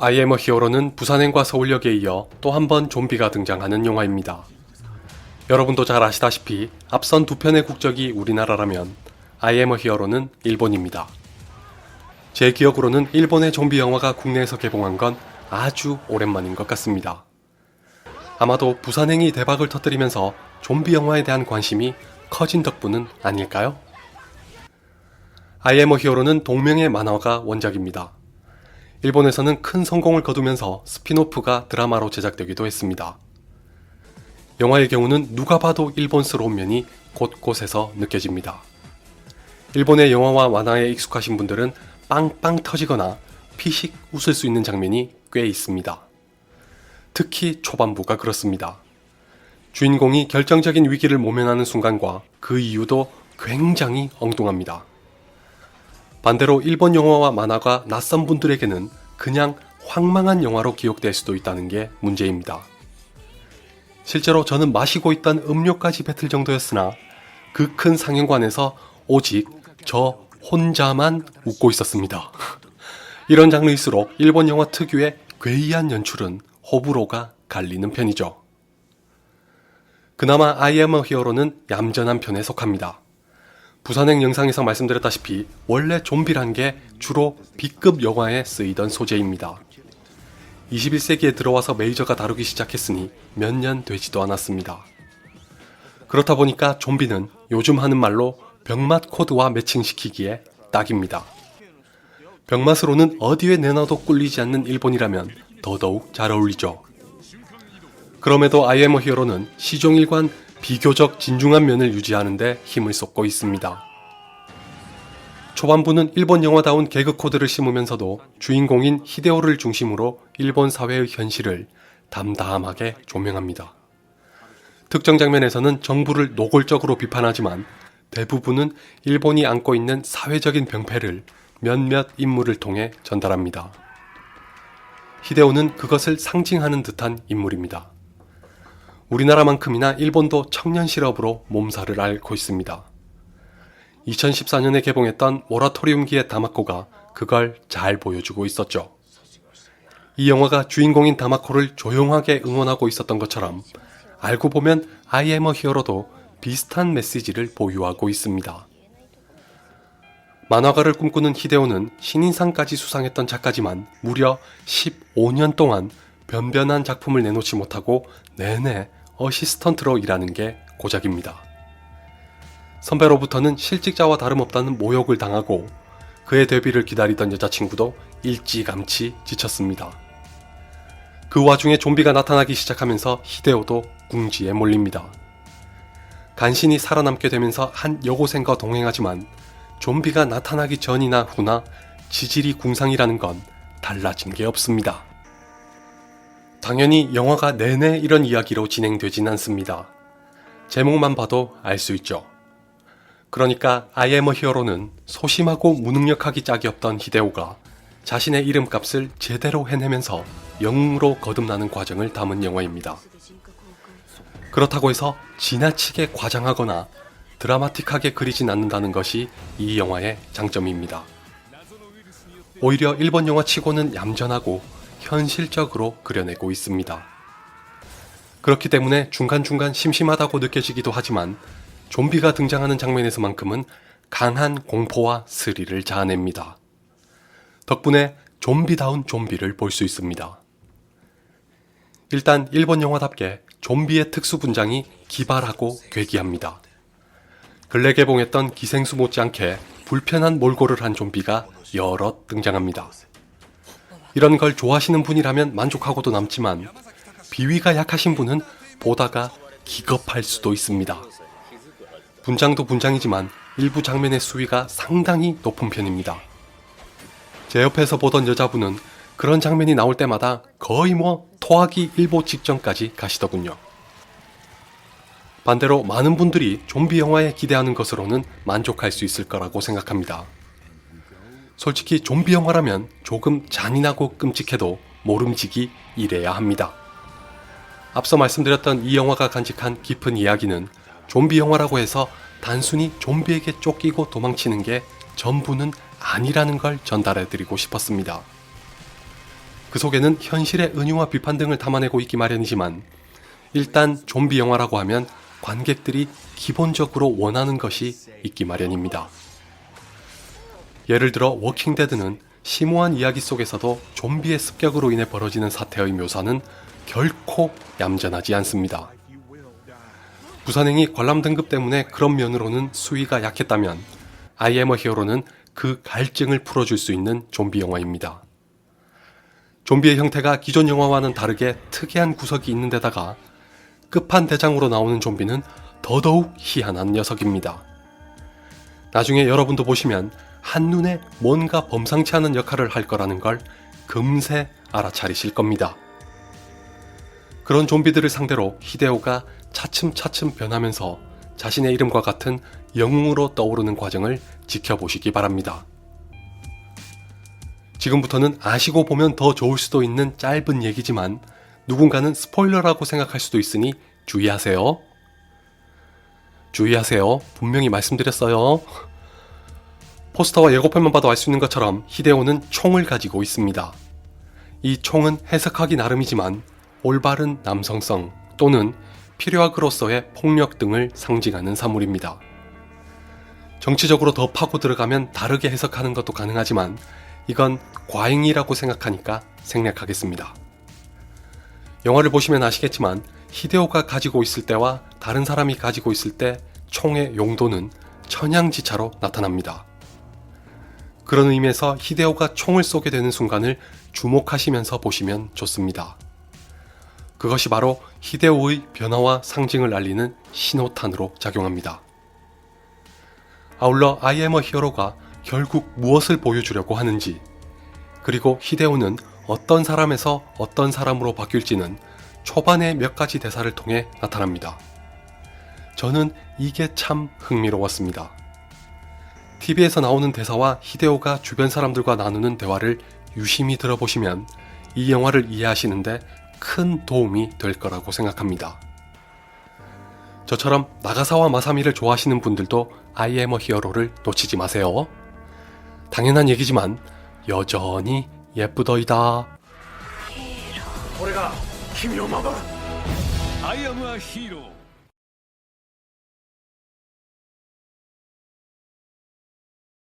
I am a hero는 부산행과 서울역에 이어 또 한 번 좀비가 등장하는 영화입니다. 여러분도 잘 아시다시피 앞선 두 편의 국적이 우리나라라면 I am a hero는 일본입니다. 제 기억으로는 일본의 좀비 영화가 국내에서 개봉한 건 아주 오랜만인 것 같습니다. 아마도 부산행이 대박을 터뜨리면서 좀비 영화에 대한 관심이 커진 덕분은 아닐까요? I am a hero는 동명의 만화가 원작입니다. 일본에서는 큰 성공을 거두면서 스핀오프가 드라마로 제작되기도 했습니다. 영화의 경우는 누가 봐도 일본스러운 면이 곳곳에서 느껴집니다. 일본의 영화와 만화에 익숙하신 분들은 빵빵 터지거나 피식 웃을 수 있는 장면이 꽤 있습니다. 특히 초반부가 그렇습니다. 주인공이 결정적인 위기를 모면하는 순간과 그 이유도 굉장히 엉뚱합니다. 반대로 일본 영화와 만화가 낯선 분들에게는 그냥 황망한 영화로 기억될 수도 있다는 게 문제입니다. 실제로 저는 마시고 있던 음료까지 뱉을 정도였으나 그 큰 상영관에서 오직 저 혼자만 웃고 있었습니다. 이런 장르일수록 일본 영화 특유의 괴이한 연출은 호불호가 갈리는 편이죠. 그나마 I am a hero는 얌전한 편에 속합니다. 부산행 영상에서 말씀드렸다시피 원래 좀비란 게 주로 B급 영화에 쓰이던 소재입니다. 21세기에 들어와서 메이저가 다루기 시작했으니 몇 년 되지도 않았습니다. 그렇다 보니까 좀비는 요즘 하는 말로 병맛 코드와 매칭시키기에 딱입니다. 병맛으로는 어디에 내놔도 꿀리지 않는 일본이라면 더더욱 잘 어울리죠. 그럼에도 I am a hero는 시종일관 비교적 진중한 면을 유지하는데 힘을 쏟고 있습니다. 초반부는 일본 영화다운 개그 코드를 심으면서도 주인공인 히데오를 중심으로 일본 사회의 현실을 담담하게 조명합니다. 특정 장면에서는 정부를 노골적으로 비판하지만 대부분은 일본이 안고 있는 사회적인 병폐를 몇몇 인물을 통해 전달합니다. 히데오는 그것을 상징하는 듯한 인물입니다. 우리나라만큼이나 일본도 청년 실업으로 몸살을 앓고 있습니다. 2014년에 개봉했던 모라토리움기의 다마코가 그걸 잘 보여주고 있었죠. 이 영화가 주인공인 다마코를 조용하게 응원하고 있었던 것처럼 알고 보면 I am a hero도 비슷한 메시지를 보유하고 있습니다. 만화가를 꿈꾸는 히데오는 신인상까지 수상했던 작가지만 무려 15년 동안 변변한 작품을 내놓지 못하고 내내 어시스턴트로 일하는 게 고작입니다. 선배로부터는 실직자와 다름없다는 모욕을 당하고 그의 데뷔를 기다리던 여자친구도 일찌감치 지쳤습니다. 그 와중에 좀비가 나타나기 시작하면서 히데오도 궁지에 몰립니다. 간신히 살아남게 되면서 한 여고생과 동행하지만 좀비가 나타나기 전이나 후나 지질이 궁상이라는 건 달라진 게 없습니다. 당연히 영화가 내내 이런 이야기로 진행되진 않습니다. 제목만 봐도 알 수 있죠. 그러니까 I am a hero는 소심하고 무능력하기 짝이 없던 히데오가 자신의 이름값을 제대로 해내면서 영웅으로 거듭나는 과정을 담은 영화입니다. 그렇다고 해서 지나치게 과장하거나 드라마틱하게 그리진 않는다는 것이 이 영화의 장점입니다. 오히려 일본 영화 치고는 얌전하고 현실적으로 그려내고 있습니다. 그렇기 때문에 중간중간 심심하다고 느껴지기도 하지만 좀비가 등장하는 장면에서만큼은 강한 공포와 스릴을 자아냅니다. 덕분에 좀비다운 좀비를 볼 수 있습니다. 일단 일본 영화답게 좀비의 특수 분장이 기발하고 괴기합니다. 근래 개봉했던 기생수 못지않게 불편한 몰골을 한 좀비가 여럿 등장합니다. 이런 걸 좋아하시는 분이라면 만족하고도 남지만 비위가 약하신 분은 보다가 기겁할 수도 있습니다. 분장도 분장이지만 일부 장면의 수위가 상당히 높은 편입니다. 제 옆에서 보던 여자분은 그런 장면이 나올 때마다 거의 토하기 일보 직전까지 가시더군요. 반대로 많은 분들이 좀비 영화에 기대하는 것으로는 만족할 수 있을 거라고 생각합니다. 솔직히 좀비 영화라면 조금 잔인하고 끔찍해도 모름지기 이래야 합니다. 앞서 말씀드렸던 이 영화가 간직한 깊은 이야기는 좀비 영화라고 해서 단순히 좀비에게 쫓기고 도망치는 게 전부는 아니라는 걸 전달해드리고 싶었습니다. 그 속에는 현실의 은유와 비판 등을 담아내고 있기 마련이지만 일단 좀비 영화라고 하면 관객들이 기본적으로 원하는 것이 있기 마련입니다. 예를 들어 워킹데드는 심오한 이야기 속에서도 좀비의 습격으로 인해 벌어지는 사태의 묘사는 결코 얌전하지 않습니다. 부산행이 관람 등급 때문에 그런 면으로는 수위가 약했다면 I am a hero는 그 갈증을 풀어줄 수 있는 좀비 영화입니다. 좀비의 형태가 기존 영화와는 다르게 특이한 구석이 있는 데다가 끝판대장으로 나오는 좀비는 더더욱 희한한 녀석입니다. 나중에 여러분도 보시면 한눈에 뭔가 범상치 않은 역할을 할 거라는 걸 금세 알아차리실 겁니다. 그런 좀비들을 상대로 히데오가 차츰차츰 변하면서 자신의 이름과 같은 영웅으로 떠오르는 과정을 지켜보시기 바랍니다. 지금부터는 아시고 보면 더 좋을 수도 있는 짧은 얘기지만 누군가는 스포일러라고 생각할 수도 있으니 주의하세요. 주의하세요. 분명히 말씀드렸어요. 포스터와 예고편만 봐도 알 수 있는 것처럼 히데오는 총을 가지고 있습니다. 이 총은 해석하기 나름이지만 올바른 남성성 또는 필요악으로서의 폭력 등을 상징하는 사물입니다. 정치적으로 더 파고 들어가면 다르게 해석하는 것도 가능하지만 이건 과잉이라고 생각하니까 생략하겠습니다. 영화를 보시면 아시겠지만 히데오가 가지고 있을 때와 다른 사람이 가지고 있을 때 총의 용도는 천양지차로 나타납니다. 그런 의미에서 히데오가 총을 쏘게 되는 순간을 주목하시면서 보시면 좋습니다. 그것이 바로 히데오의 변화와 상징을 알리는 신호탄으로 작용합니다. 아울러 I am a hero가 결국 무엇을 보여주려고 하는지, 그리고 히데오는 어떤 사람에서 어떤 사람으로 바뀔지는 초반의 몇 가지 대사를 통해 나타납니다. 저는 이게 참 흥미로웠습니다. TV에서 나오는 대사와 히데오가 주변 사람들과 나누는 대화를 유심히 들어보시면 이 영화를 이해하시는데 큰 도움이 될 거라고 생각합니다. 저처럼 나가사와 마사미를 좋아하시는 분들도 I am a hero를 놓치지 마세요. 당연한 얘기지만 여전히 예쁘더이다. I am a hero.